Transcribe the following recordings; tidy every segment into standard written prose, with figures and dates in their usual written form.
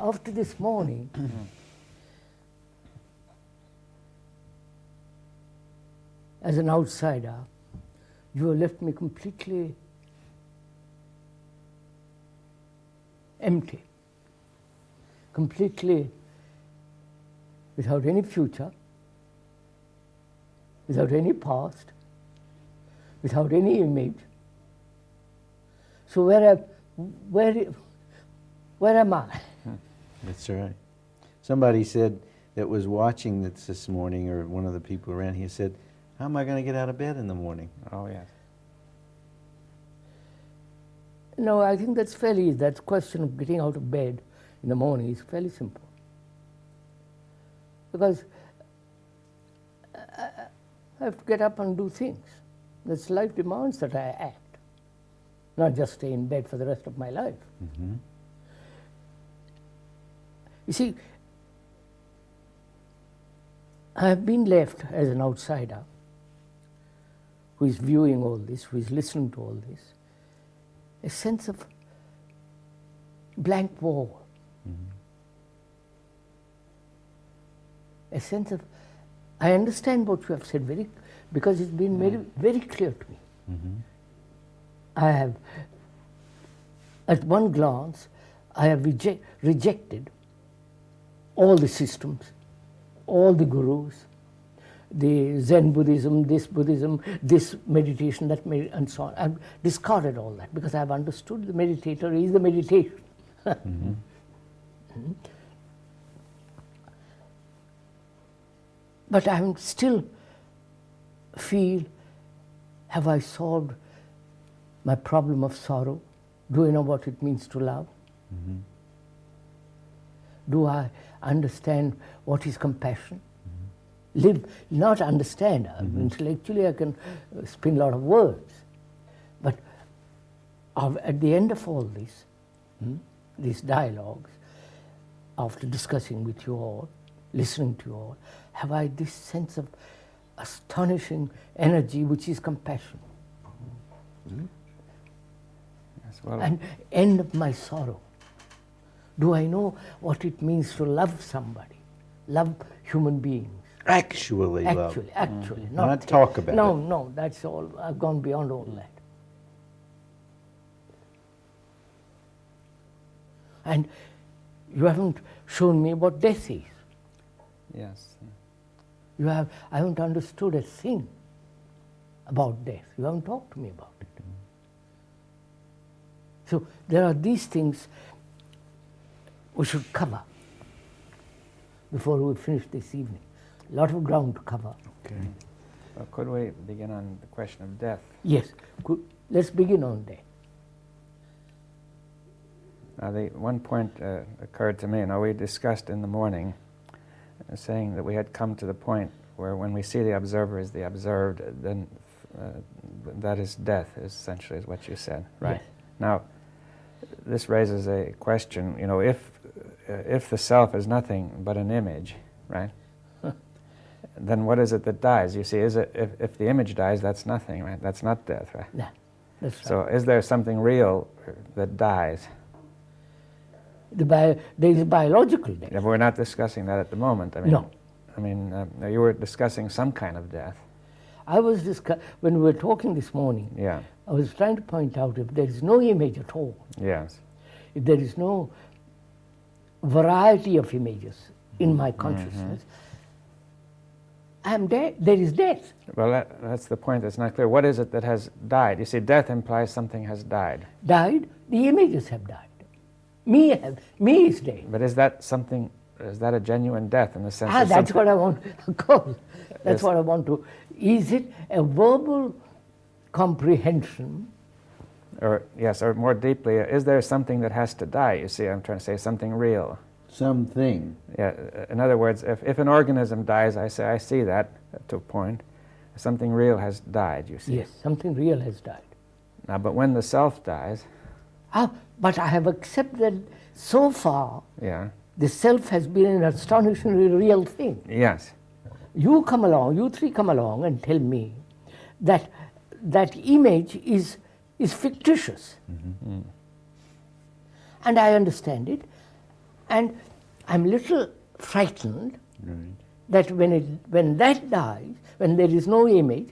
after this morning, as an outsider, you have left me completely empty, completely without any future, without any past, without any image. So where am I? That's right. Somebody said that was watching this morning, or one of the people around, he said, how am I going to get out of bed in the morning? Oh, yes. No, I think that question of getting out of bed in the morning is fairly simple. Because I have to get up and do things. That's life demands that I act, not just stay in bed for the rest of my life. Mm-hmm. You see, I have been left as an outsider who is viewing all this, who is listening to all this, a sense of blank wall, a sense of, I understand what you have said because it's been very clear to me. I have, at one glance, I have rejected all the systems, all the gurus, the Zen Buddhism, this meditation, that and so on. I've discarded all that because I've understood the meditator is the meditation. But I still feel, have I solved my problem of sorrow? Do I know what it means to love? Do I understand what is compassion? Live, not understand. Intellectually I can spin a lot of words. But at the end of all this, these dialogues, after discussing with you all, listening to you all, have I this sense of astonishing energy which is compassion. Yes, well, And end of my sorrow. Do I know what it means to love somebody, love human beings? Actually love. Actually. Not talk about it. No, that's all. I've gone beyond all that. And you haven't shown me what death is. yes. I haven't understood a thing about death. You haven't talked to me about it. So there are these things we should cover before we finish this evening. A lot of ground to cover. Okay. Well, could we begin on the question of death? Yes, let's begin on death. Now, the one point occurred to me. Now, we discussed in the morning, saying that we had come to the point where when we see the observer as the observed, then that is death, essentially, is what you said, right? Yes. Now, this raises a question, you know, if the self is nothing but an image, right? Then what is it that dies? You see, if the image dies, that's nothing, right? That's not death, right? Yeah, that's right. So is there something real that dies? There is a biological death. Yeah, but we're not discussing that at the moment. No. You were discussing some kind of death. I was when we were talking this morning, Yeah. I was trying to point out if there is no image at all, Yes. if there is no variety of images in my consciousness, I am dead. There is death. Well, that's the point that's not clear. What is it that has died? You see, death implies something has died. Died, the images have died. Me is dead. But is that something, is that a genuine death in the sense that That's something- what I want, of course. That's Yes. what I want to. Is it a verbal comprehension? Or, yes, or more deeply, is there something that has to die? You see, I'm trying to say something real. Something. Yeah, in other words, if an organism dies, I say, I see that to a point. Something real has died, you see. Yes, something real has died. Now, but when the self dies, But I have accepted so far yeah, the self has been an astonishingly real thing. yes, You three come along and tell me that that image is fictitious. And I understand it. And I'm little frightened Right. that when that dies, when there is no image,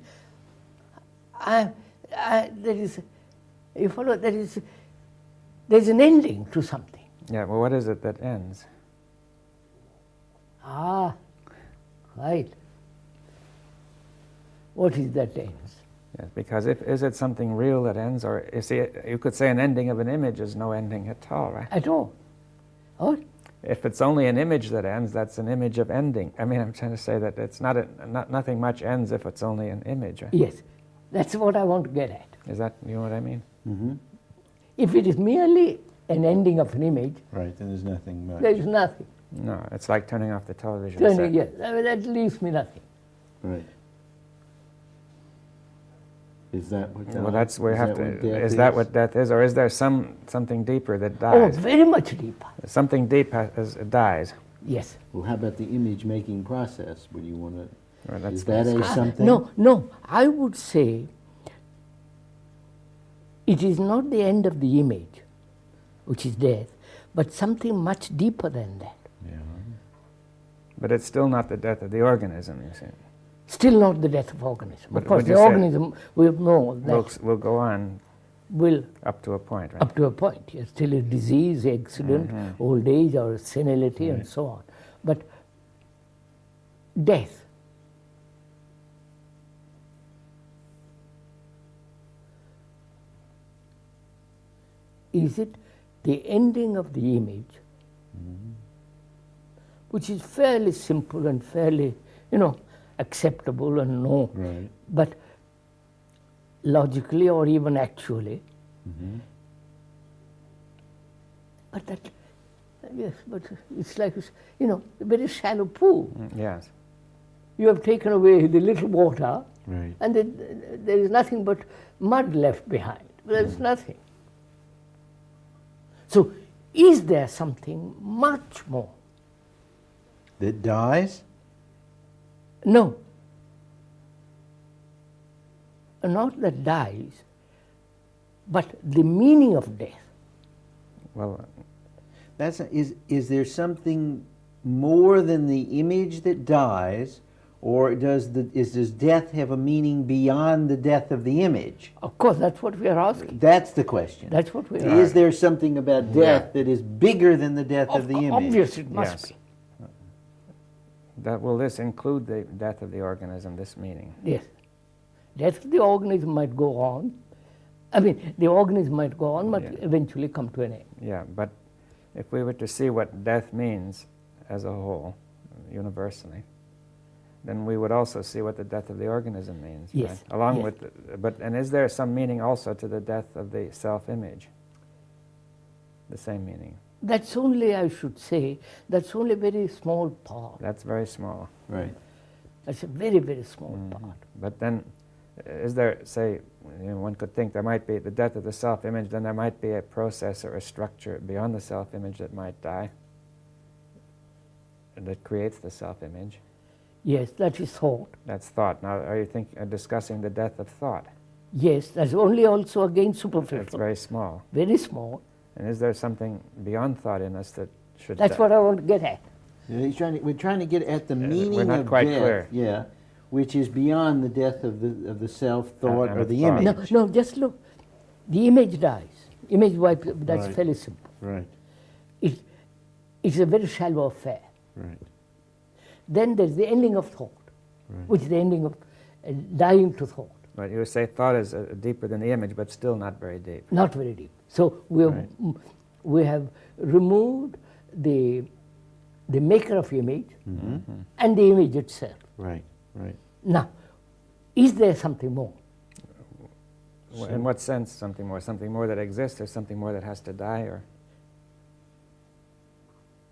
there is, you follow, there's an ending to something. Yeah, well, what is it that ends? Ah, right. What is that ends? Yes, because is it something real that ends, or you could say an ending of an image is no ending at all, right? At all. Oh, If it's only an image that ends, that's an image of ending. I mean, I'm trying to say that it's nothing much ends if it's only an image, right? yes. That's what I want to get at. Is that, you know what I mean? Mm-hmm. If it is merely an ending of an image, Right, then there's nothing much. there is nothing. No, it's like turning off the television set. Yes, that leaves me nothing. Right. Is that what Well, that's we have to. Is that what death is, or is there something deeper that Oh, dies? very much deeper. Something deep dies. Yes. Well, how about the image-making process? Would you want to... Well, that's Is that a something? No, I would say it is not the end of the image, which is death, but something much deeper than that. Yeah. But it's still not the death of the organism, you see. Still not the death of organism. But Of course, would you the say- organism will know that We'll go on will up to a point, right? up to a point. Yes, till a disease, accident, old age, or senility, and so on. But death. Is it the ending of the image, which is fairly simple and fairly, acceptable and known, Right. but logically or even actually. But that, yes, but it's like, a very shallow pool. Yes. You have taken away the little water, Right. and there is nothing but mud left behind. There's nothing. So, is there something much more? That dies? No. Not that dies, but the meaning of death. Well, Is there something more than the image that dies, or does death have a meaning beyond the death of the image? Of course, that's what we are asking. That's the question. That's what we are Is asking. there something about death that is bigger than the death of the image? Obviously, it must Yes. be. will this include the death of the organism, this meaning? Yes. Death of the organism might go on. I mean, the organism might go on, but Yeah. eventually come to an end. Yeah, but if we were to see what death means as a whole, universally, then we would also see what the death of the organism means. Yes, Right? Along yes. with, and is there some meaning also to the death of the self-image? The same meaning. That's only, I should say, that's only a very small part. That's very small. Right. That's a very, very small part. But then, is there, say, one could think there might be the death of the self-image, then there might be a process or a structure beyond the self-image that might die, that creates the self-image. Yes, that is thought. That's thought. Now, are you discussing the death of thought? Yes, that's only also again It's superficial. very small. Very small. And is there something beyond thought in us that should That's what I want to get at. Yeah, we're trying to get at the we're meaning not of quite death. clear. Yeah, which is beyond the death of the self, thought, And or of the thought. image. No, just look. The image dies. Image wipes, that's Right. fairly simple. Right. It's a very shallow affair. Right. Then there's the ending of thought, which is the ending of dying to thought. But you would say thought is deeper than the image, but still not very deep. Not very deep. So we have removed the maker of image and the image itself. Right. Right. Now, is there something more? In what sense something more? Something more that exists, or something more that has to die? Or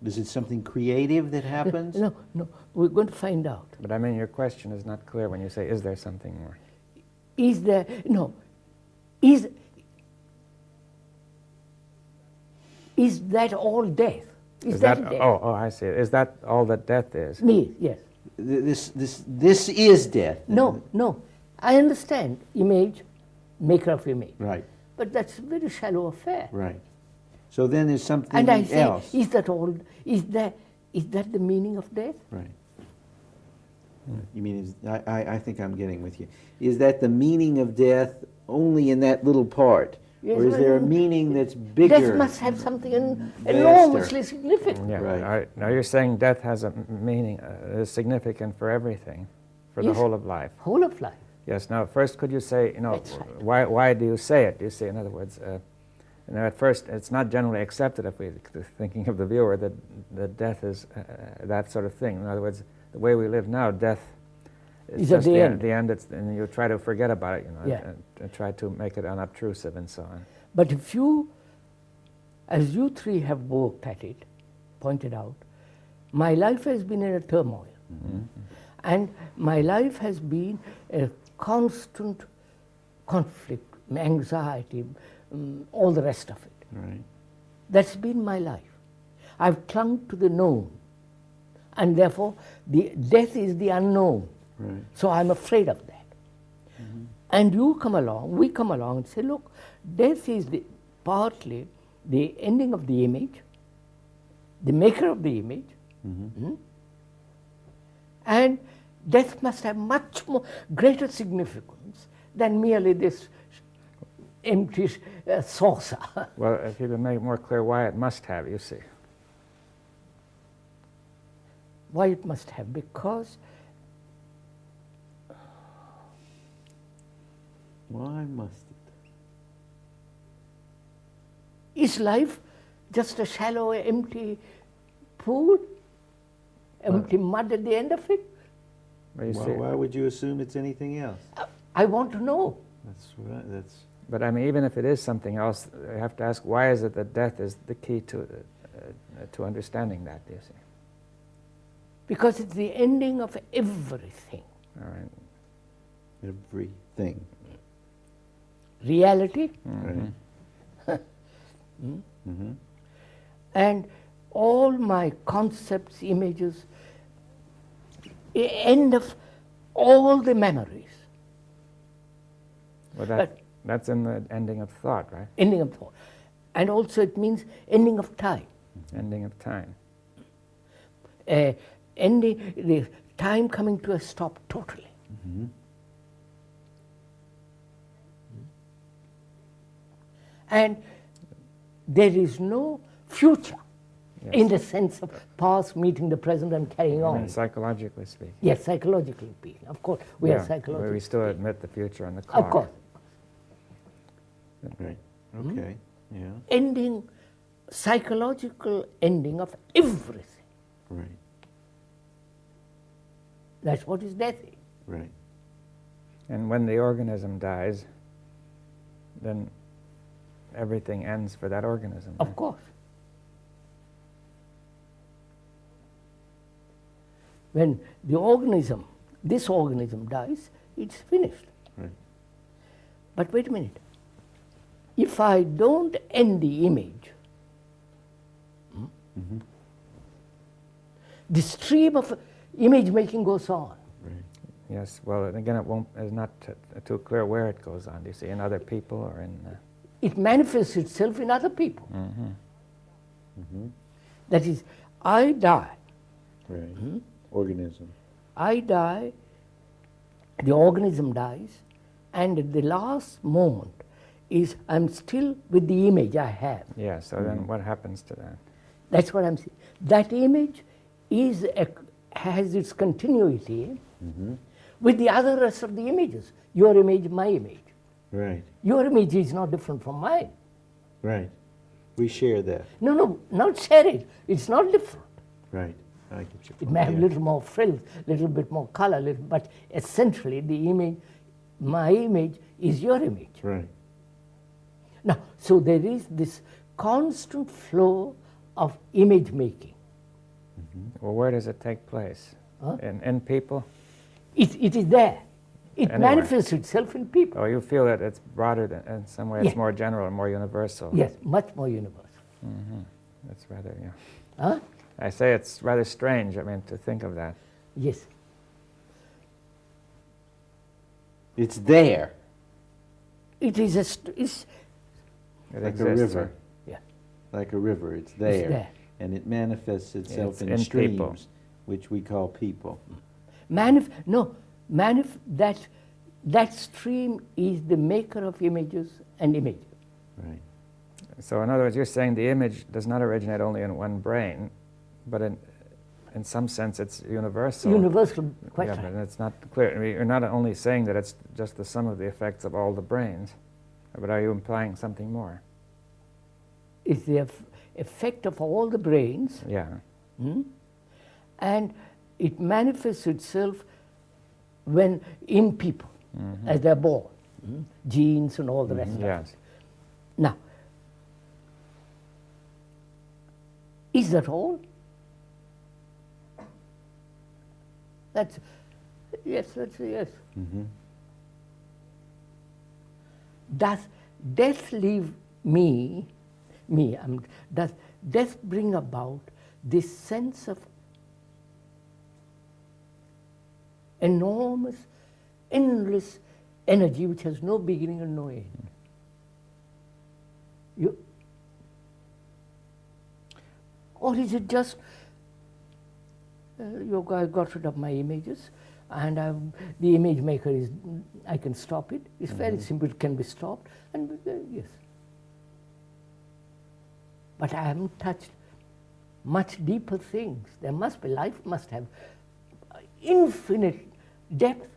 Is it something creative that happens? No, we're going to find out. But I mean, your question is not clear when you say, is there something more? Is there, is that all death? Is that death? Oh, I see. Is that all that death is? Me, yes. This is death. No. I understand image, maker of image. Right. But that's a very shallow affair. Right. So then there's something And I say, else. is that all? Is that the meaning of death? Right. You mean, I think I'm getting with you. Is that the meaning of death only in that little part? Yes, or is there a well, meaning that's bigger? Death must have something Vaster. enormously significant. Yeah. Right. Now you're saying death has a meaning, is significant for everything, for the Yes. whole of life. Whole of life. Yes. Now, first, could you say, That's right. why do you say it? You say, in other words, at first, it's not generally accepted if we're thinking of the viewer that death is that sort of thing. In other words, the way we live now, death is Is at just the end. the end. And you try to forget about it, Yeah. and try to make it unobtrusive and so on. But if you, as you three have worked at it, pointed out, my life has been in a turmoil. And my life has been a constant conflict, anxiety, all the rest of it. Right. That's been my life. I've clung to the known. And therefore, the death is the unknown. Right. So I'm afraid of that. And you come along, we come along and say, look, death is partly the ending of the image, the maker of the image, and death must have much more greater significance than merely this empty saucer. Well, if you can make it more clear why it must have, you see. Why it must have? Because Why must it? is life just a shallow, empty pool? Empty mud at the end of it? Well, you Why, see, why would you assume it's anything else? I want to know. That's right. That's but I mean, even if it is something else, you have to ask, why is it that death is the key to understanding that, do you see? Because it's the ending of everything. All right. everything. Reality Right. and all my concepts, images, end of all the memories, Well, But- that's in the ending of thought, right? ending of thought. And also it means ending of time. Ending of time. Ending, the time coming to a stop totally. And there is no future Yes. in the sense of past meeting the present and carrying I on. mean, psychologically speaking. Yes, psychologically speaking. Of course, we are Yeah, psychological. but we still admit the future and the clock. Of course. Right. Okay. Yeah. Ending, psychological ending of everything. Right. That's what is death is. Right. And when the organism dies, then everything ends for that organism. Of right? course. When the organism, this organism dies, it's finished. Right. But wait a minute. If I don't end the image, the stream of image making goes on. Right. Yes, well, and again, it's not too clear where it goes on. Do you see, in other people or in... It manifests itself in other people. That is, I die. Right. Organism. I die, the organism dies, and at the last moment is I'm still with the image I have. Yeah, so then what happens to that? That's what I'm saying. That image is has its continuity with the other rest of the images. Your image, my image. Right. Your image is not different from mine. Right. We share that. No, not share it. It's not different. Right. I get your It point. may have a Yeah. little more frills, little bit more color, but essentially the image, my image is your image. Right. Now, so there is this constant flow of image making. Well, where does it take place? Huh? In people? It is there. It Anywhere. manifests itself in people. Or you feel that it's broader than, in some way, it's Yeah. more general and more universal? Yes, much more universal. That's rather, yeah. Huh? I say it's rather strange, I mean, to think of that. Yes. It's there. It is It Like exists. a river. Yeah. like a river. It's there. there. And it manifests itself It's in in streams, people. which we call people. That stream is the maker of images and images. Right. So in other words, you're saying the image does not originate only in one brain, but in some sense it's universal. Universal, quite Yeah, right. but it's not clear. I mean, you're not only saying that it's just the sum of the effects of all the brains, but are you implying something more? It's the effect of all the brains, Yeah. and it manifests itself when in people, as they're born, genes and all the rest of it. Yes. Now, is that all? That's yes. That's a yes. Does death leave me? Does death bring about this sense of enormous, endless energy which has no beginning and no end? Or is it just, I got rid of my images, and the image maker is, I can stop it. It's very simple, it can be stopped, and yes. But I haven't touched much deeper things. There must be, life must have infinite depth.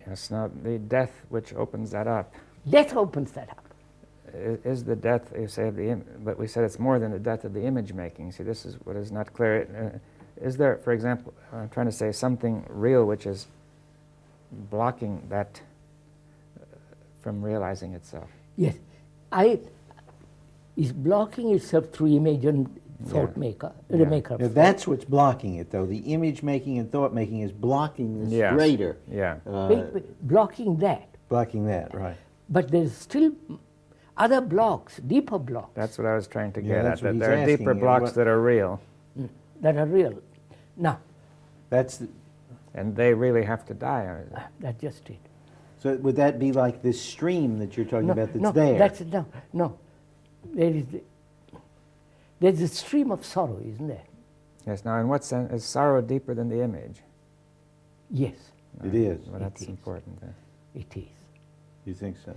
Yes. Now, the death which opens that up, Death opens that up. is the death, you say, of the but we said it's more than the death of the image making. See, this is what is not clear. Is there, for example, I'm trying to say something real which is blocking that from realizing itself? Yes, is blocking itself through image and thought maker, the Yeah. maker. Now, that's what's blocking it, though. The image making and thought making is blocking this Yes. greater. Yeah. Blocking that. Blocking that, right. But there's still other blocks, deeper blocks That's what I was trying to Yeah, get at, that's what that he's there are asking deeper you. blocks What- that are real, that are real. Now, That's the, and they really have to die. that just it. so would that be like this stream that you're talking about that's no, there? no. There's a stream of sorrow, isn't there? Yes, now in what sense, is sorrow deeper than the image? Yes, It is. Well, that's is. important then. it is. You think so?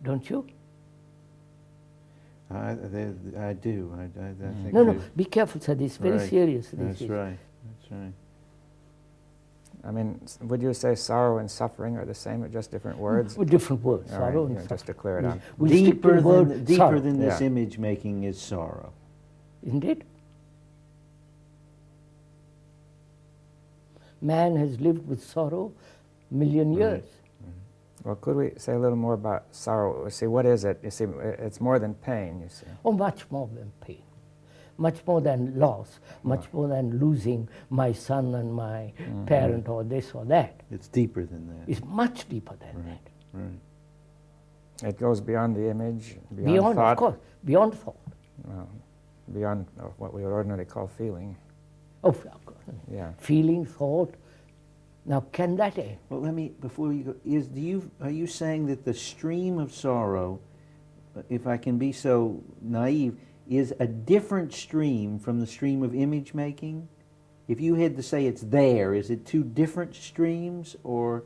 Don't you? I do. I think No, there's- be careful, sir. This is very Right. serious. That's right. That's right. I mean, would you say sorrow and suffering are the same, or just different words? With different words, All right, sorrow and yeah, just to suffering. clear it up. We stick to Deeper the word than sorrow, this Yeah. image making is sorrow. isn't it? Man has lived with sorrow a million years. Well, could we say a little more about sorrow? See, what is it? You see, it's more than pain, you see. Oh, much more than pain, much more than loss, much more than losing my son and my parent or this or that. It's deeper than that. It's much deeper than that. Right. It goes beyond the image, beyond, Beyond, thought, of course, beyond thought. well, beyond what we would ordinarily call feeling. Oh, of course. Yeah. Feeling, thought. Now, can that end? Well, let me, before you go, are you saying that the stream of sorrow, if I can be so naive, is a different stream from the stream of image making? If you had to say it's there, is it two different streams, or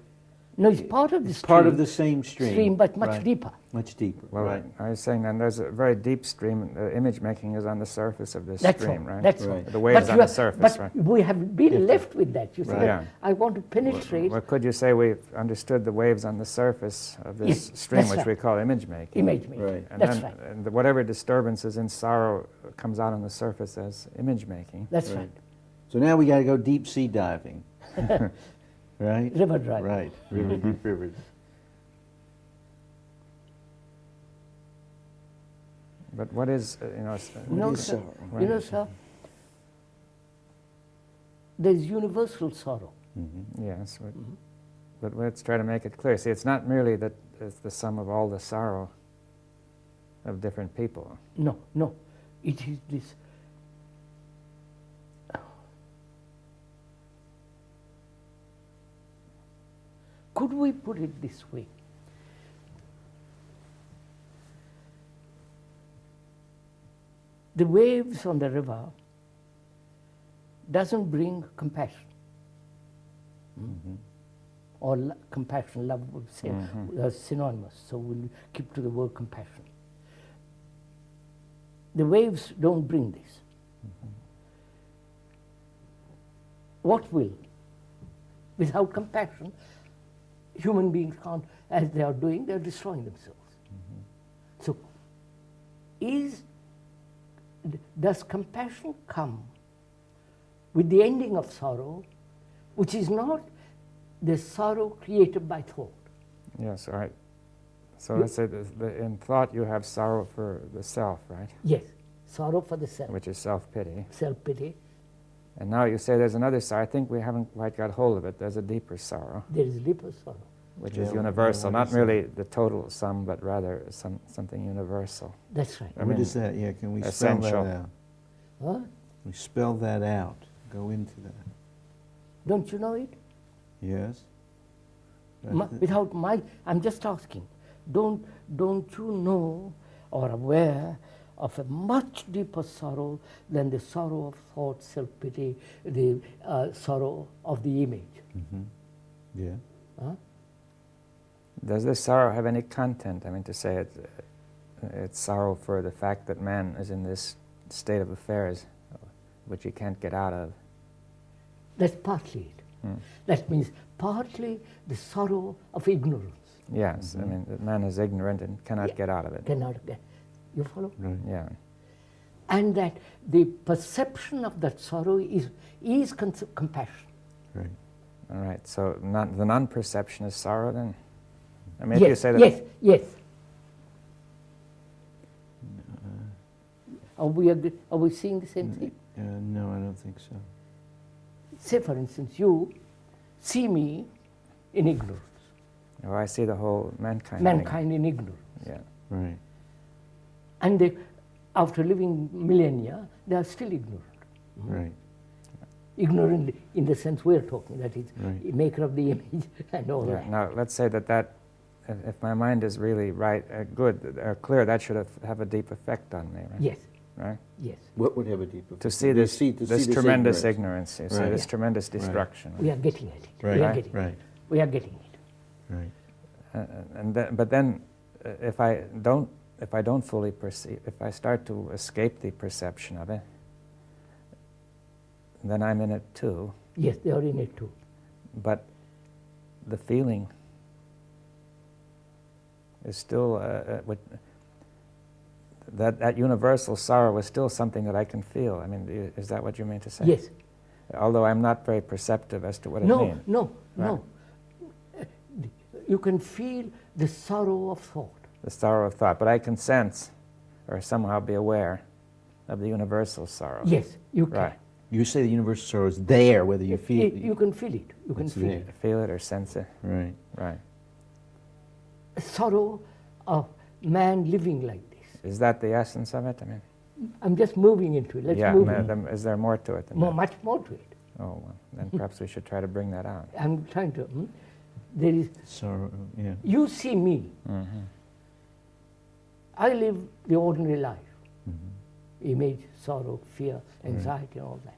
No, it's part of the stream. part of the same stream? but much Right. deeper. Much deeper, Well, right. I was saying then there's a very deep stream. Image making is on the surface of this That's stream, all. right? That's Right. all. The waves But on you the are- surface, but right? we have been left with that. You see, Right. that Yeah. I want to penetrate Well, could you say we've understood the waves on the surface of this Yes, stream, that's which right. we call image making? image making. Right. And That's then right. and whatever disturbances in sorrow comes out on the surface as image making. That's Right. right. So now we got to go deep sea diving, right? River driving. Right, deep rivers. But what is, No, is sir. sorrow? You know, sir, there's universal sorrow. yes, but let's try to make it clear. See, it's not merely that it's the sum of all the sorrow of different people. No, no. It is this. Could we put it this way? The waves on the river doesn't bring compassion. Or compassion, love would say, are synonymous, so we'll keep to the word compassion. The waves don't bring this. What will? Without compassion, human beings can't, as they are doing, they're destroying themselves. So, does compassion come with the ending of sorrow, which is not the sorrow created by thought? Yes, right. So let's say in thought you have sorrow for the self, right? Yes, sorrow for the self, Which is self-pity. self-pity. And now you say there's another sorrow. I think we haven't quite got hold of it. There's a deeper sorrow, There is deeper sorrow. which Yeah, is what universal, not is merely the total sum, but rather something universal. That's right. I What mean, is that? Yeah, can we essential. spell that out? Huh? We spell that out. Go into that. Don't you know it? Yes? Without my, I'm just asking, don't you know or aware of a much deeper sorrow than the sorrow of thought, self-pity, the sorrow of the image? Yeah. Huh? Does this sorrow have any content? I mean, to say it's sorrow for the fact that man is in this state of affairs which he can't get out of. That's partly it. That means partly the sorrow of ignorance. Yes, I mean, that man is ignorant and cannot get out of it. Cannot get. You follow? Right. Yeah. And that the perception of that sorrow is compassion. Right. All right. So the non-perception is sorrow then? I mean, if you Yes, say that. yes, yes. Are we seeing the same thing? No, I don't think so. Say, for instance, you see me in ignorance, Oh, I see the whole mankind. mankind in ignorance. Yeah. Right. And they, after living millennia, they are still ignorant. Right. Ignorant in the sense we're talking, that is, Right. maker of the image and all Yeah. that. Now, let's say that if my mind is really right, good, clear, that should have a deep effect on me, right? Yes, Right? yes. What would have a deeper... To see this tremendous ignorance, you see, Right. this tremendous Right. destruction. We are getting at it. Right. We are Right. getting Right. it. We are getting it. Right. But then, if I don't fully perceive, if I start to escape the perception of it, then I'm in it too. Yes, they are in it too. But the feeling is still that universal sorrow is still something that I can feel. I mean, is that what you mean to say? Yes. Although I'm not very perceptive as to what it No, means. no, Right. no. You can feel the sorrow of thought. The sorrow of thought, but I can sense or somehow be aware of the universal sorrow. Yes, you can. Right. You say the universal sorrow is there, whether you feel it. You can feel it. You can It's feel there. it. Feel it or sense it. Right. Right. Sorrow of man living like this. Is that the essence of it? I mean, I'm just moving into it. Let's yeah. move Is there more to it than more, that? much more to it. Oh, well, then perhaps we should try to bring that out. I'm trying to. There is. Sorrow, yeah. You see me. I live the ordinary life. Image, sorrow, fear, anxiety, and all that.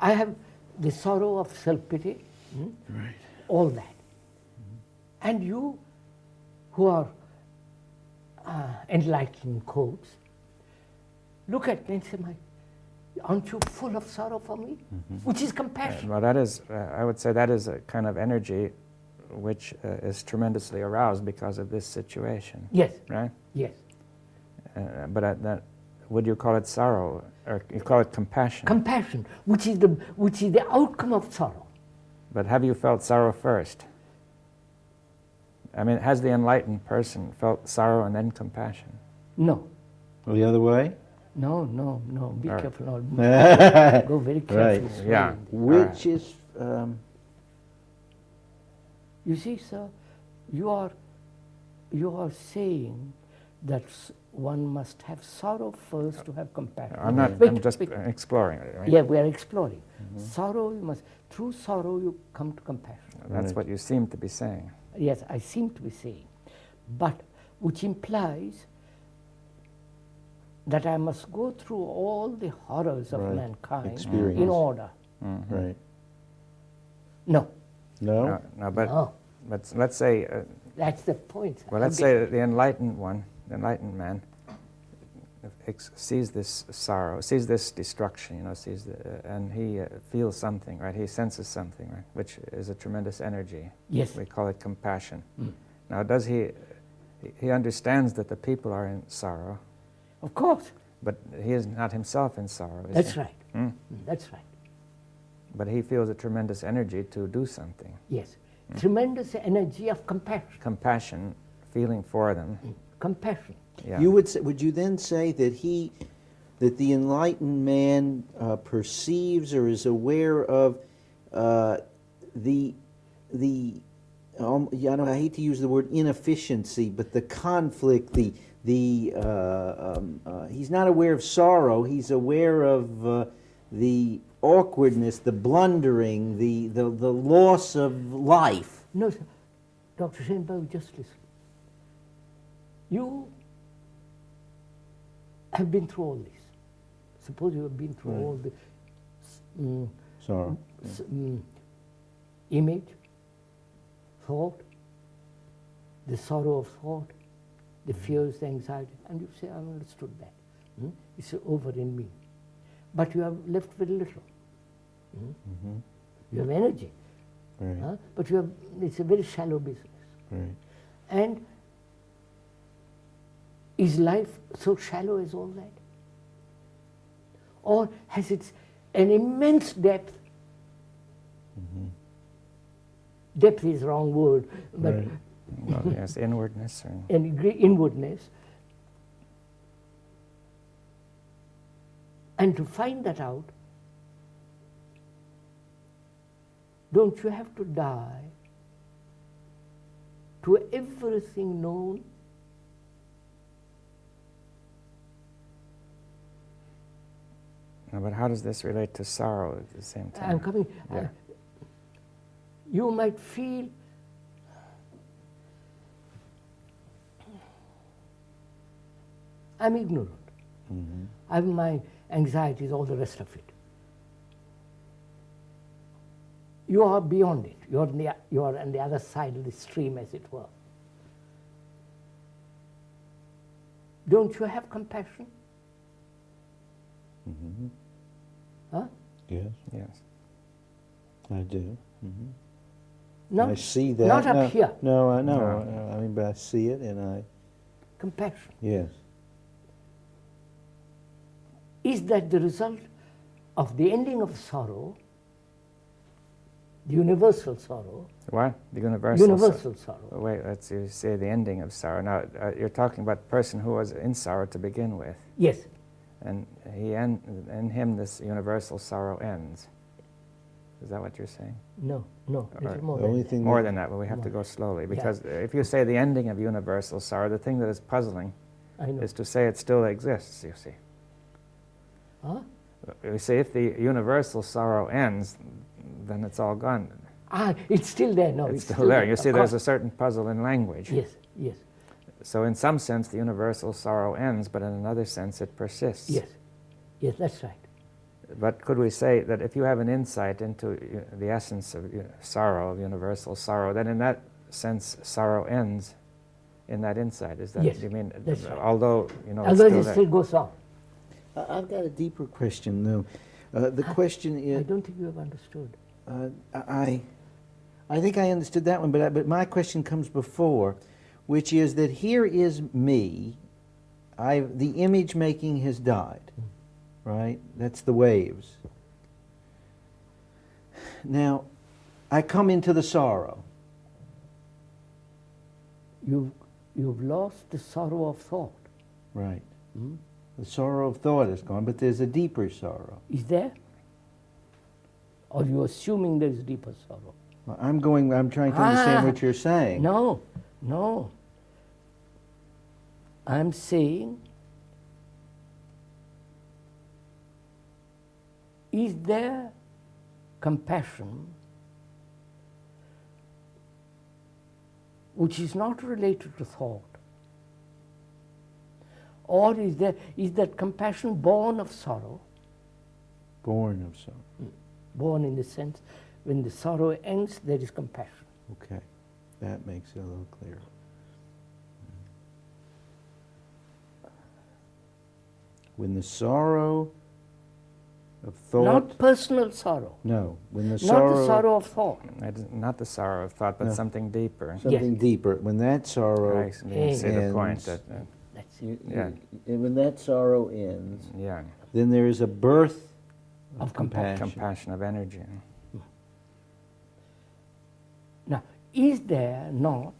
I have the sorrow of self-pity, Right. all that. And you, who are enlightened quotes, look at me and say, aren't you full of sorrow for me? Which is compassion. Well, that is, I would say that is a kind of energy which is tremendously aroused because of this situation, Yes, right? yes. But would you call it sorrow, or you call it compassion? Compassion, which is the outcome of sorrow. But have you felt sorrow first? I mean, has the enlightened person felt sorrow and then compassion? No, Well, the other way? no. Be Right. careful. Go Right. very carefully. Yeah. Which is... You see, sir, you are saying that one must have sorrow first to have compassion. I'm not. Wait, I'm just wait. exploring it, right? Yeah, we are exploring. Sorrow, through sorrow you come to compassion. That's Right. what you seem to be saying. Yes, I seem to be saying. But which implies that I must go through all the horrors of Right. mankind Experience. in order. Right. No, No? No, but no, let's say, that's the point. well, let's say that the enlightened one, the enlightened man, sees this sorrow, sees this destruction, sees and he feels something, right? He senses something, right? Which is a tremendous energy. Yes. We call it compassion. Now, does he understands that the people are in sorrow, Of course, but he is not himself in sorrow, is that's he? right. That's right. But he feels a tremendous energy to do something. Yes, tremendous energy of compassion. Compassion, feeling for them. Compassion. Yeah. Would you then say that the enlightened man perceives or is aware of the I hate to use the word inefficiency, but the conflict, he's not aware of sorrow, he's aware of the awkwardness, the blundering, the loss of life. No, sir. Dr. Schenberg, just listen. You have been through all this. Suppose you have been through Right. all the Sorrow. image, thought, the sorrow of thought, the fears, the anxiety, and you say, I understood that. It's over in me. But you have left very little. You have energy, Right. but it's a very shallow business. Right. And is life so shallow as all that? Or has it an immense depth? Depth is the wrong word, but Right. Well, yes, inwardness. Or, an inwardness. And to find that out, don't you have to die to everything known? no, but how does this relate to sorrow at the same time? I'm coming. Yeah. You might feel I'm ignorant. I have my anxieties, all the rest of it. You are beyond it. You are on the other side of the stream, as it were. Don't you have compassion? Huh? Yes, Yes. I do. Not, I see that. Not no, up here. No, I know. No. I mean, but I see it, and Compassion. yes. Is that the result of the ending of sorrow, the universal sorrow? What? The universal. Universal sorrow. Wait, let's you say the ending of sorrow. Now, you're talking about the person who was in sorrow to begin with, Yes. and in him this universal sorrow ends. Is that what you're saying? No, little Or more The than only that. thing More that- than that, but we have to More. go slowly, Yeah. because if you say the ending of universal sorrow, the thing that is puzzling I know. is to say it still exists, you see. Huh? You see, if the universal sorrow ends, then it's all gone. It's still there. No, It's still there. You of see, there's a course. certain puzzle in language. Yes, yes, So in some sense, the universal sorrow ends, but in another sense, it persists. yes. Yes, that's right. But could we say that if you have an insight into the essence of sorrow, of universal sorrow, then in that sense, sorrow ends in that insight? Is that, Yes, you mean, that's right. although, it's Although still it there. still goes on. I've got a deeper question, though. The question I is, don't think you have understood. I think I understood that one, but my question comes before, which is that here is me. The image making has died, right? That's the waves. Now, I come into the sorrow. You've lost the sorrow of thought. Right. The sorrow of thought is gone, but there's a deeper sorrow. Is there? Or you assuming there is deeper sorrow? Well, I'm trying to understand what you're saying. No, no. I'm saying, is there compassion which is not related to thought? Or is that compassion born of sorrow? Born of sorrow. Born in the sense, when the sorrow ends, there is compassion. Okay, that makes it a little clearer. When the sorrow of thought... Not personal sorrow. No, when the Not sorrow... the sorrow of thought. Not the sorrow of thought, but No. something deeper. Something Yes. deeper. When that sorrow... I see the point. ends. That, That's it. Yeah. And when that sorrow ends, yeah, then there is a birth of Of compassion. compassion of energy. Now, is there not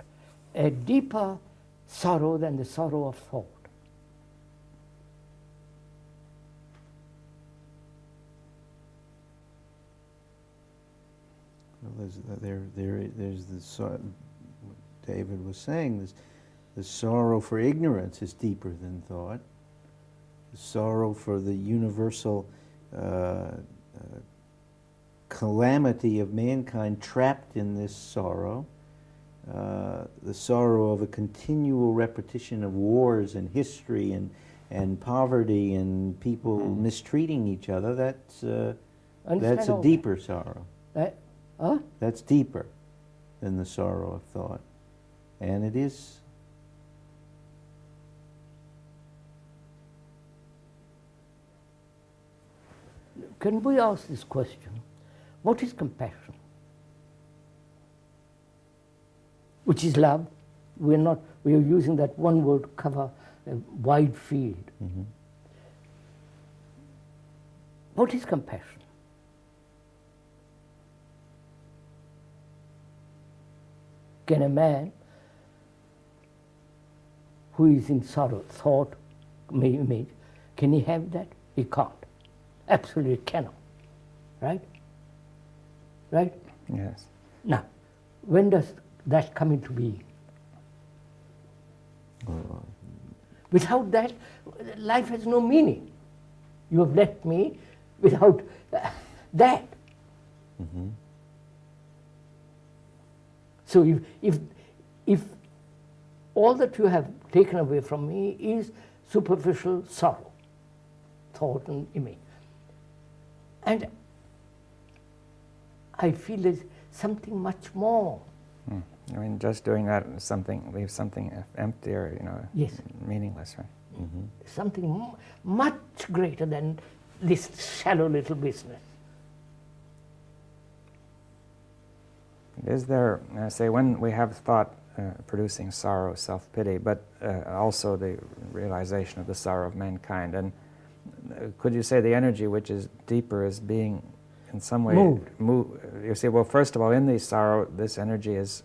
a deeper sorrow than the sorrow of thought? Well, there's what David was saying, the sorrow for ignorance is deeper than thought. The sorrow for the universal calamity of mankind trapped in this sorrow, the sorrow of a continual repetition of wars and history and poverty and people mistreating each other, that's a Understand all deeper sorrow. that? Huh? That's deeper than the sorrow of thought. And it is. Can we ask this question? What is compassion? Which is love. We are using that one word to cover a wide field. Mm-hmm. What is compassion? Can a man who is in sorrow, thought, image, can he have that? He can't. Absolutely cannot. Right? Right? Yes. Now, when does that come into being? Without that, life has no meaning. You have left me without that. Mm-hmm. So if all that you have taken away from me is superficial sorrow, thought and image, and I feel there's something much more. I mean, just doing that leaves something empty or, Yes. meaningless, right? Mm-hmm. Something much greater than this shallow little business. Is there, say, when we have thought producing sorrow, self-pity, but also the realization of the sorrow of mankind, and could you say the energy which is deeper is being in some way Moved. You see, well, first of all, in the sorrow, this energy is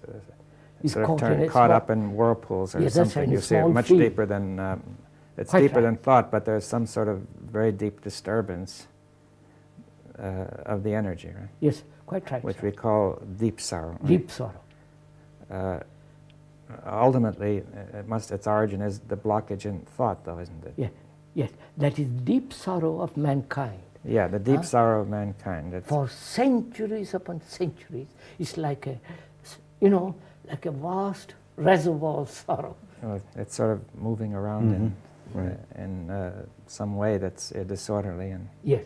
Is sort of caught in a caught small- up in whirlpools or Yes, that's something. right, in a You see, small much field. deeper than it's Quite deeper right. than thought, but there's some sort of very deep disturbance of the energy, right? Yes, quite right. Which sir. we call deep sorrow. right? Deep sorrow. Ultimately, its origin is the blockage in thought, though, isn't it? Yeah, yes, that is deep sorrow of mankind. Yeah, the deep Huh? sorrow of mankind. It's, For centuries upon centuries, it's like a vast reservoir of sorrow. it's sort of moving around Right. in some way that's disorderly and Yes,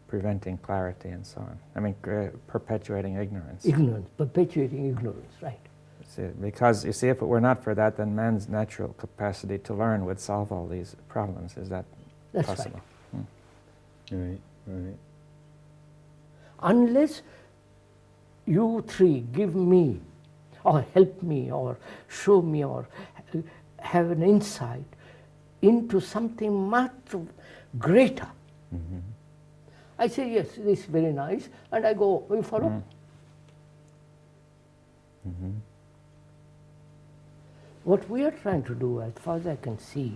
preventing clarity and so on. I mean, perpetuating ignorance. ignorance, perpetuating ignorance, right. See, because, you see, if it were not for that, then man's natural capacity to learn would solve all these problems. Is that That's possible? Right, right. Unless you three give me, or help me, or show me, or have an insight into something much greater. Mm-hmm. I say, yes, this is very nice, and I go, you follow? Mm-hmm. What we are trying to do, as far as I can see,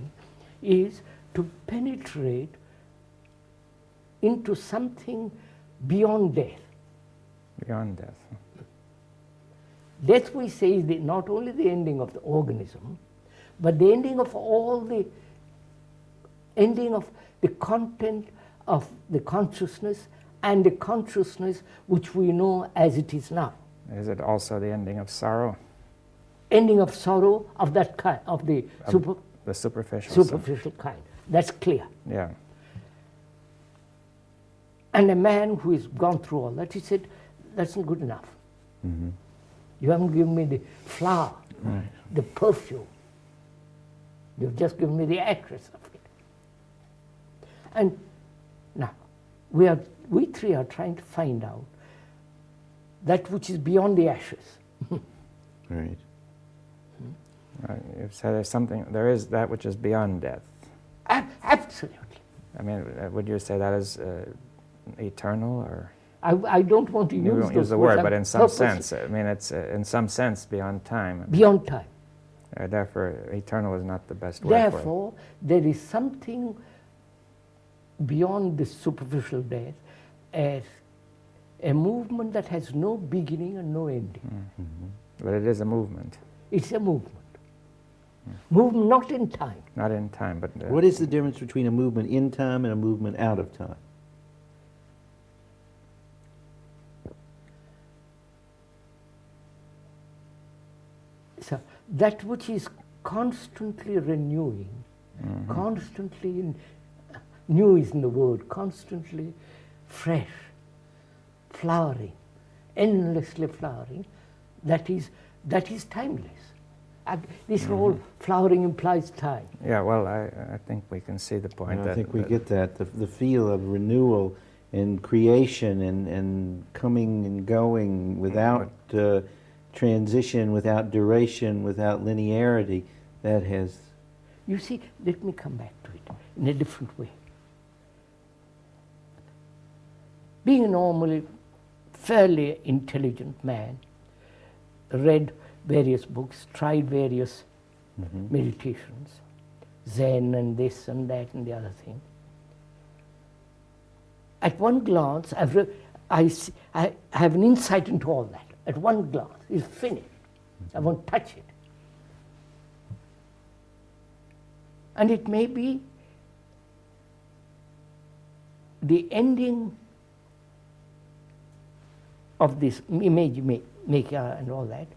is to penetrate into something beyond death. Beyond death. Death, we say, is not only the ending of the organism, but the ending of the content of the consciousness and the consciousness which we know as it is now. Is it also the ending of sorrow? ending of sorrow of that kind, of the The superficial. superficial kind. That's clear. Yeah. And a man who has gone through all that, he said, that's not good enough. You haven't given me the flower, the perfume. You've just given me the actress of it. And now, we three are trying to find out that which is beyond the ashes. Right. You've said there's something, there is that which is beyond death. Absolutely. I mean, would you say that is eternal, or? I don't want to You use don't those use the words. word, I'm but in some purposely- sense, I mean, it's in some sense beyond time. Beyond time. Therefore, eternal is not the best word for it. Therefore, there is something beyond this superficial death as a movement that has no beginning and no ending. But it is a movement, It's a movement. Movement not in time. not in time, but What is the difference between a movement in time and a movement out of time? So that which is constantly renewing, constantly new is in the word, constantly fresh, flowering, endlessly flowering, that is timeless. This whole flowering implies time. yeah. Well, I think we can see the point. And that I think we get that, the feel of renewal and creation and coming and going without transition, without duration, without linearity. That has, You see, let me come back to it in a different way. Being a normally fairly intelligent man, read various books, tried various meditations, Zen and this and that and the other thing. At one glance, I have an insight into all that. At one glance, it's finished. I won't touch it. And it may be the ending of this image maker and all that.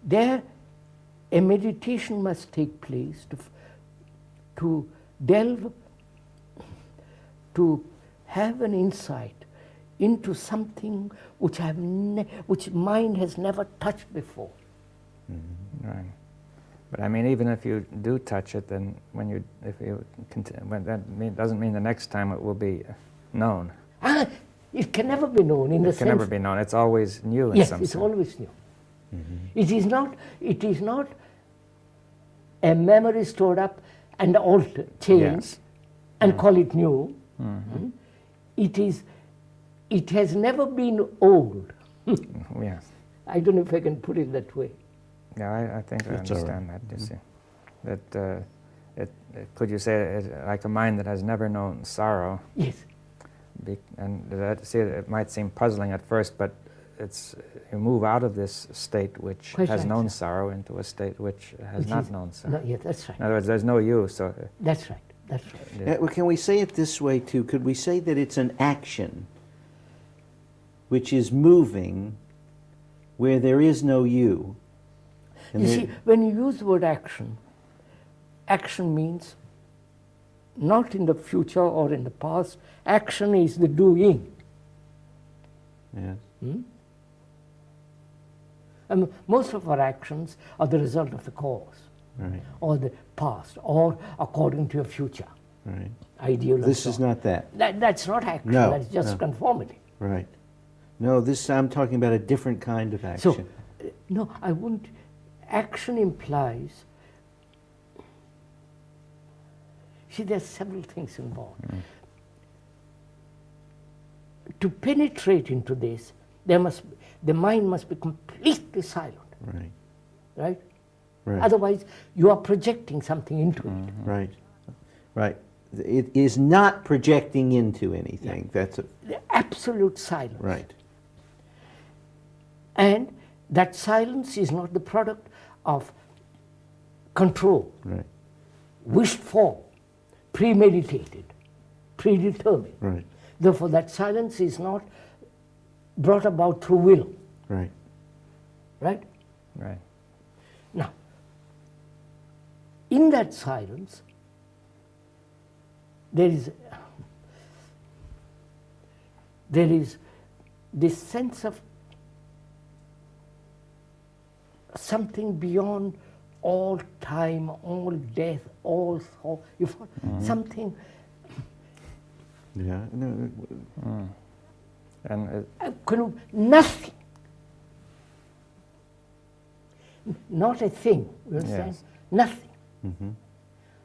There, a meditation must take place to delve, to have an insight into something which which mind has never touched before. Right. But I mean, even if you do touch it, then doesn't mean the next time it will be known. It can never be known in the It sense. can never be known. It's always new in Yes, some it's sense. always new. It is not a memory stored up and altered, changed, Yes. and call it new. It has never been old. Yes. I don't know if I can put it that way. Yeah, I think I That's all right. understand that. You see, that could you say it's like a mind that has never known sorrow? Yes, And that, see, it might seem puzzling at first, but you move out of this state which Quite has right, known sir. sorrow into a state which has Which not is- known sorrow. no, yes, that's right. In other words, there's no you. So That's right. That's right. well, can we say it this way too? Could we say that it's an action which is moving where there is no you? And You there- see, when you use the word action, action means not in the future or in the past. Action is the doing. Yes. And most of our actions are the result of the cause, Right. or the past, or according to your future, Right. ideal. and This so is on. not that. That's not action. No, That's just no. conformity. Right. No, this I'm talking about a different kind of action. So, no, I wouldn't. Action implies. See, there's several things involved. To penetrate into this, the mind must be completely silent, Right. right? Right. Otherwise, you are projecting something into it. Right. Right. It is not projecting into anything. That's a, The absolute silence. right. And that silence is not the product of control, Right. wished for, premeditated, predetermined. Right. Therefore, that silence is not brought about through will, Right. right? Right. Now, in that silence, there is this sense of something beyond all time, all death, all thought. You follow? Something Yeah. No, And nothing, not a thing. You understand? Yes. Nothing, mm-hmm.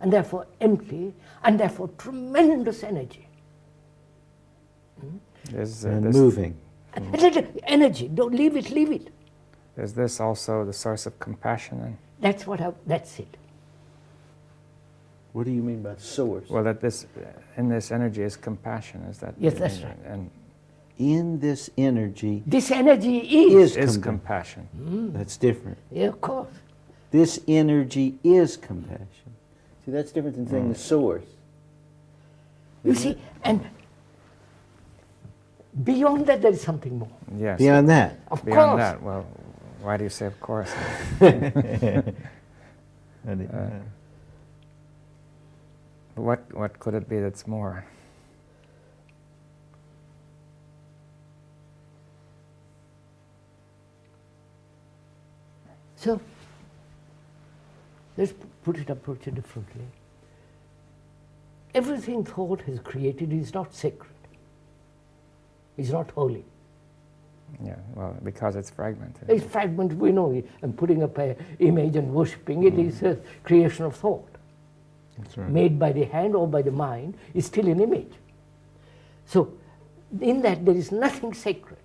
and therefore empty, and therefore tremendous energy. is And this, moving. Energy. Don't leave it. Leave it. is this also the source of compassion? And That's it. What do you mean by source? well, that this in this energy is compassion. Is that? Yes, that's right. And In this energy This energy is. is compa- compassion. That's different. Yeah, of course. This energy is compassion. See, that's different than saying the source. You see, and beyond that, there is something more. Yes. Beyond that. Of Beyond course. that, well, why do you say of course? What could it be that's more? So, let's approach it differently. Everything thought has created is not sacred. It's not holy. Yeah, well, because it's fragmented. It's fragment, we know it. And putting up an image and worshipping it is a creation of thought. That's right. Made by the hand or by the mind is still an image. So, in that there is nothing sacred.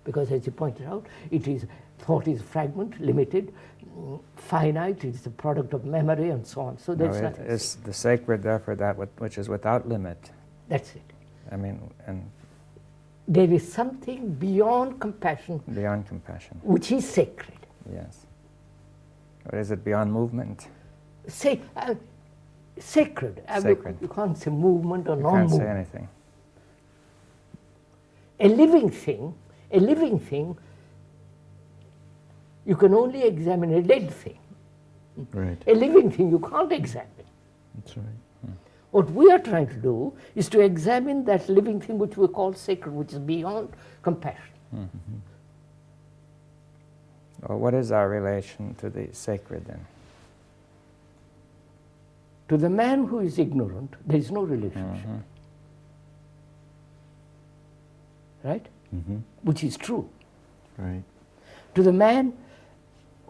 Because as you pointed out, thought is fragment, limited, finite, it is the product of memory and so on. So No, that's it nothing. is the sacred, therefore, that which is without limit. That's it. I mean, and There is something beyond compassion beyond compassion. which is sacred. Yes. Or is it beyond movement? Sacred. Sacred. You can't say movement or You can't say non-movement. anything. A living thing, you can only examine a dead thing. Right. A living thing you can't examine. That's right. What we are trying to do is to examine that living thing which we call sacred, which is beyond compassion. Well, what is our relation to the sacred then? To the man who is ignorant, there is no relationship. Right? Mm-hmm. Which is true. Right. To the man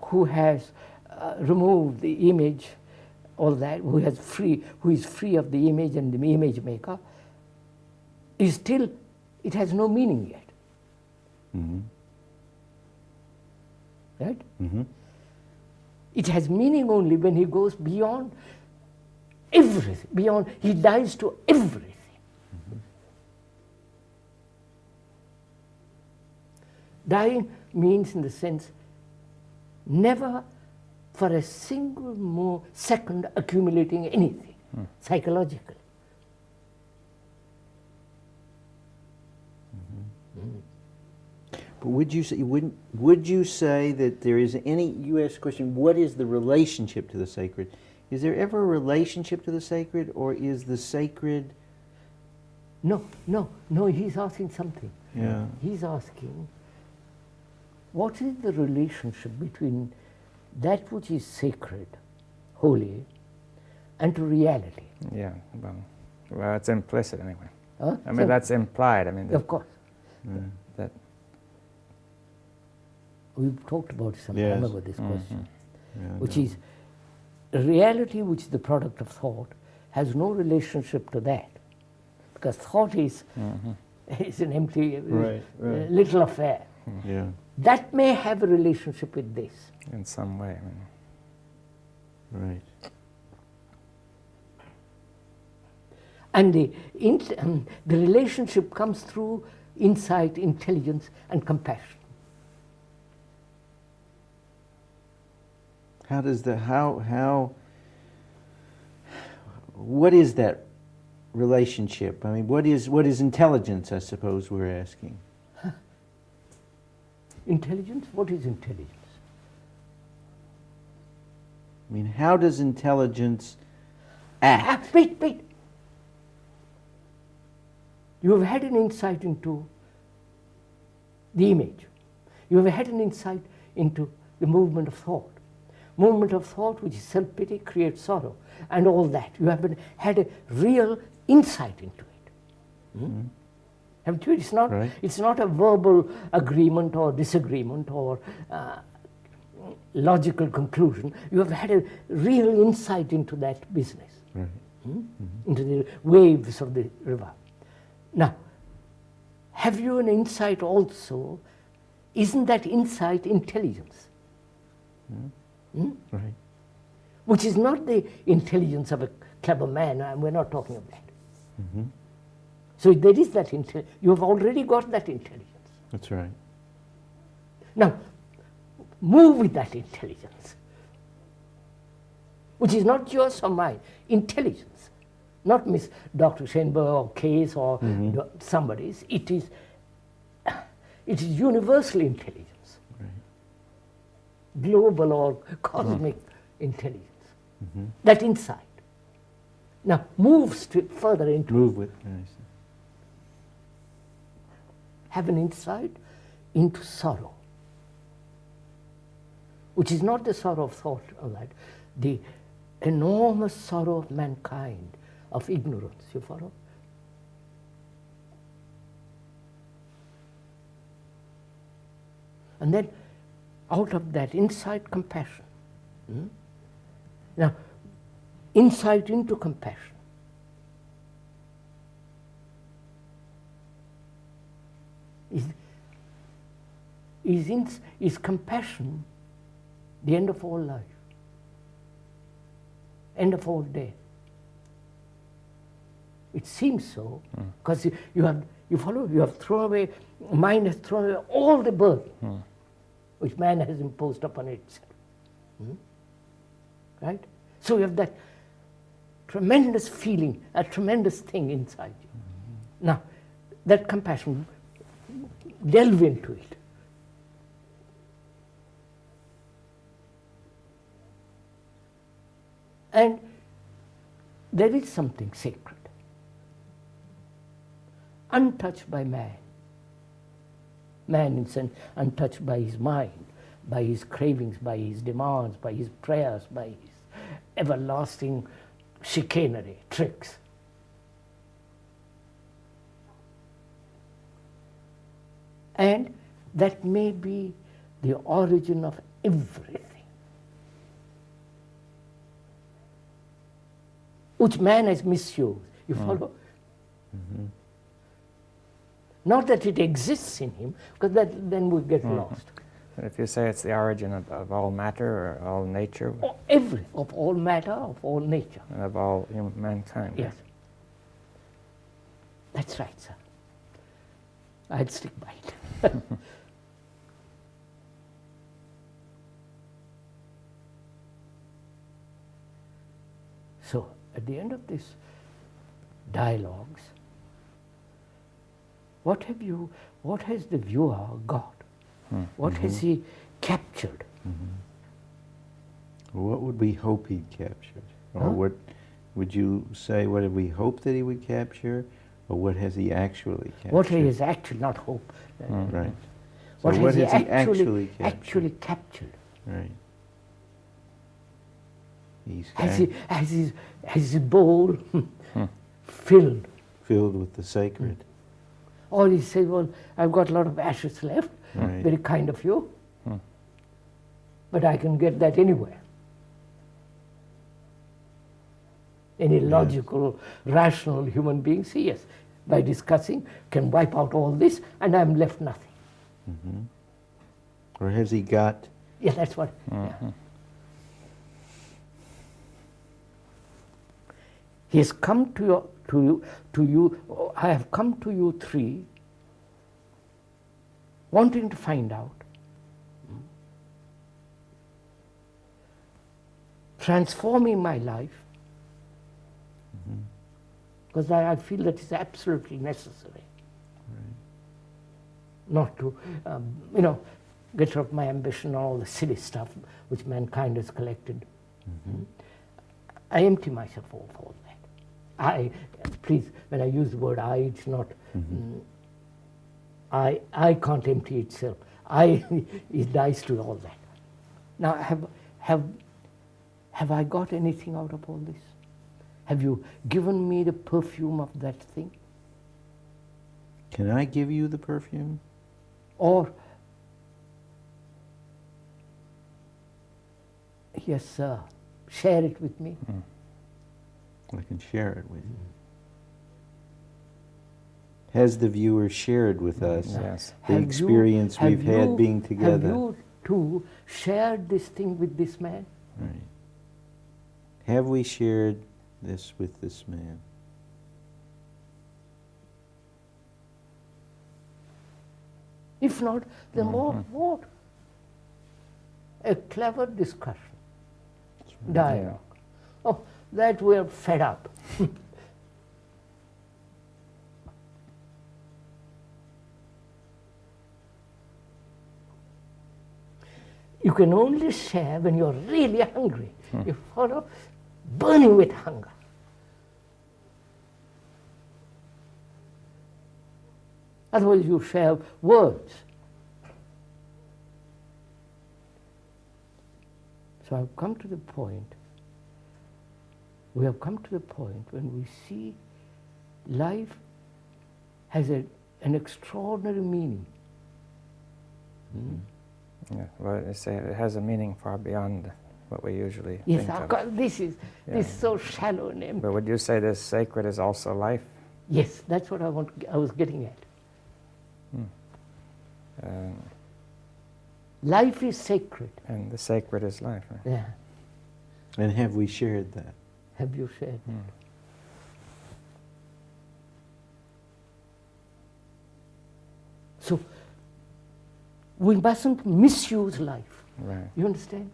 who has removed the image, all that, who is free of the image and the image maker, is still, it has no meaning yet. Mm-hmm. Right? Mm-hmm. It has meaning only when he goes beyond everything, he dies to everything. Dying means, in the sense, never for a single more second accumulating anything psychologically. But would you say that there is any, you asked the question, what is the relationship to the sacred? Is there ever a relationship to the sacred, or is the sacred? No, he's asking something. Yeah. He's asking, what is the relationship between that which is sacred, holy, and to reality? Yeah, well, it's implicit anyway. Huh? I mean, that's implied. I mean, Of course. that We've talked about it some Yes. time ago, this question, Yeah, which no. is reality, which is the product of thought, has no relationship to that. Because thought is an empty Right. little affair. Yeah. That may have a relationship with this. in some way. I mean, Right. And the relationship comes through insight, intelligence, and compassion. How does what is that relationship? I mean, what is intelligence, I suppose we're asking. Intelligence? What is intelligence? I mean, how does intelligence act? Wait. You have had an insight into the image. You have had an insight into the movement of thought. Movement of thought, which is self-pity, creates sorrow, and all that. You have had a real insight into it. Haven't you? It's not, Right. it's not a verbal agreement or disagreement or logical conclusion. You have had a real insight into that business, Right. into the waves of the river. Now, have you an insight also? Isn't that insight intelligence? Right. Which is not the intelligence of a clever man, and we're not talking of that. So there is that intelligence. You have already got that intelligence. That's right. Now, move with that intelligence, which is not yours or mine, intelligence, not Miss Dr. Schoenberg or Case or somebody's. It is universal intelligence, global or cosmic intelligence, that insight. Now, move further into Move with. Right. have an insight into sorrow, which is not the sorrow of thought of that, the enormous sorrow of mankind, of ignorance. You follow? And then out of that insight, compassion. Now, insight into compassion. Is compassion the end of all life? End of all death? It seems so, because you follow, you have thrown away, mind has thrown away all the burden which man has imposed upon itself. Right? So you have that tremendous feeling, a tremendous thing inside you. Now, that compassion, delve into it. And there is something sacred, untouched by man. Man, in sense, untouched by his mind, by his cravings, by his demands, by his prayers, by his everlasting chicanery, tricks. And that may be the origin of everything, which man has misused. You follow? Not that it exists in him, because then we get lost. If you say it's the origin of all matter or all nature Of all matter, of all nature. and of all mankind. Yes. That's right, sir. I'd stick by it. So, at the end of this dialogues, what has the viewer got? What has he captured? What would we hope he'd captured? Or what would you say, what did we hope that he would capture? Or what has he actually captured? What he has actually, not hope. Right. So What what has has he he actually captured? actually captured? Right. He's Has his bowl filled? filled with the sacred. Or he says, well, I've got a lot of ashes left, Right. very kind of you, but I can get that anywhere. Any logical, rational human being, see, yes, by discussing, can wipe out all this, and I'm left nothing. Or has he got, Yeah, that's what. Yeah. He has come to you. I have come to you three, wanting to find out, transforming my life, because I feel that it's absolutely necessary. Not to, get rid of my ambition and all the silly stuff which mankind has collected. I empty myself of all that. Please, when I use the word I, it's not, I can't empty itself. It dies to all that. Now, have I got anything out of all this? Have you given me the perfume of that thing? Can I give you the perfume? Or, yes, sir, share it with me. I can share it with you. Has the viewer shared with us Yes. the experience we've had being together? Have you too shared this thing with this man? Right. Have we shared this with this man? If not, then what? A clever discussion, dialogue. Oh, that we're fed up. You can only share when you're really hungry. You follow? Burning with hunger. Otherwise you share words. So I've come to the point, we have come to the point when we see life has an extraordinary meaning. Yeah. Well, I say it has a meaning far beyond what we usually Yes, think of of. course, this is so shallow and empty. But would you say this sacred is also life? Yes, that's what I was getting at. Life is sacred. And the sacred is life. Right? Yeah. And have we shared that? Have you shared that? So we mustn't misuse life. Right. You understand?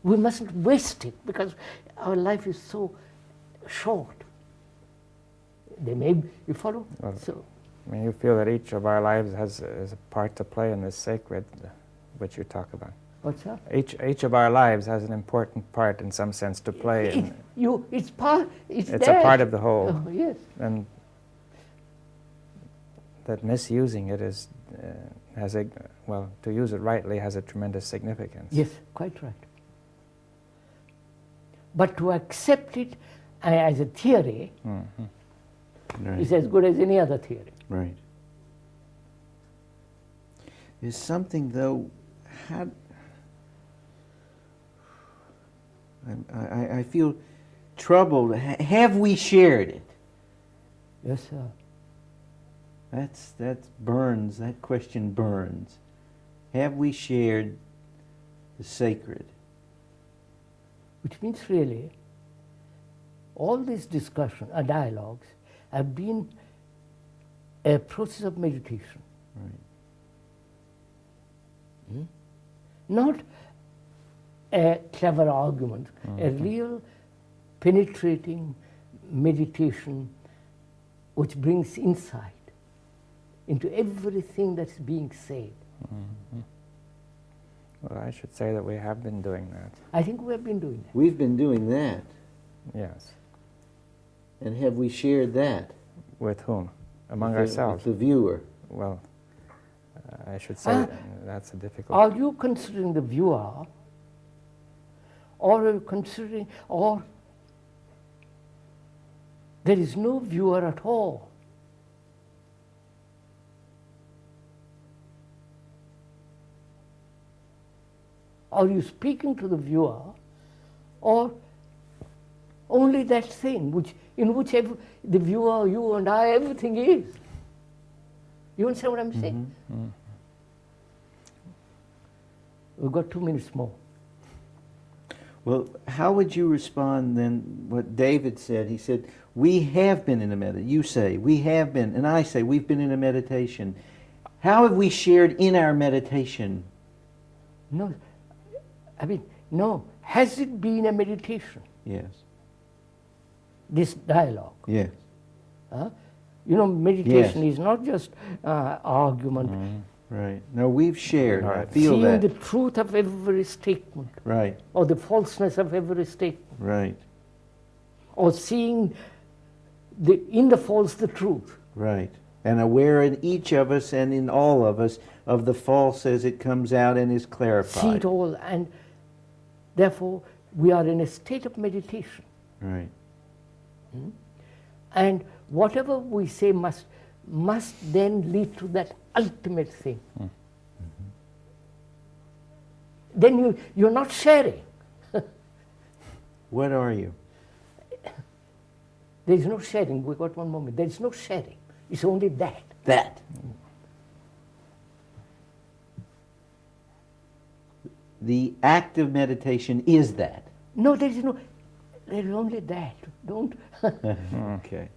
We mustn't waste it because our life is so short. They may, you follow? Well, So, I mean, you feel that each of our lives has a part to play in this sacred, which you talk about. what's that? Each of our lives has an important part, in some sense, to play. It's part. It's It's there. a part of the whole, Oh, yes. and that misusing it is has a to use it rightly has a tremendous significance. Yes, quite right. But to accept it as a theory Right. is as good as any other theory. Right. There's something, though, I feel troubled. Have we shared it? Yes, sir. That burns, that question burns. Have we shared the sacred? Which means really, all these discussion, dialogues, have been a process of meditation. Right. Not a clever argument, a real penetrating meditation which brings insight into everything that's being said. Well, I should say that we have been doing that. I think we have been doing that. We've been doing that. Yes. And have we shared that? With whom? Among With ourselves. the viewer. Well, I should say that's a difficult. Are you considering the viewer, or are you considering, or there is no viewer at all? Are you speaking to the viewer, or only that thing in which the viewer, you and I, everything is? You understand what I'm saying? We've got 2 minutes more. Well, how would you respond then what David said? He said, we have been in a meditation. You say, we have been, and I say, we've been in a meditation. How have we shared in our meditation? No, I mean, no. Has it been a meditation, Yes. this dialogue? Yes. Meditation is not just argument. Right. No, we've shared. I Right. feel Seeing that. the truth of every statement, Right. or the falseness of every statement, Right. or seeing in the false the truth. Right. And aware in each of us and in all of us of the false as it comes out and is See clarified. it all, and therefore we are in a state of meditation. Right. And whatever we say must then lead to that ultimate thing. Then you're not sharing. What are you? There is no sharing. We got one moment. There is no sharing. It's only that. That. The act of meditation is that. No, there is no. There is only that. Don't. Okay.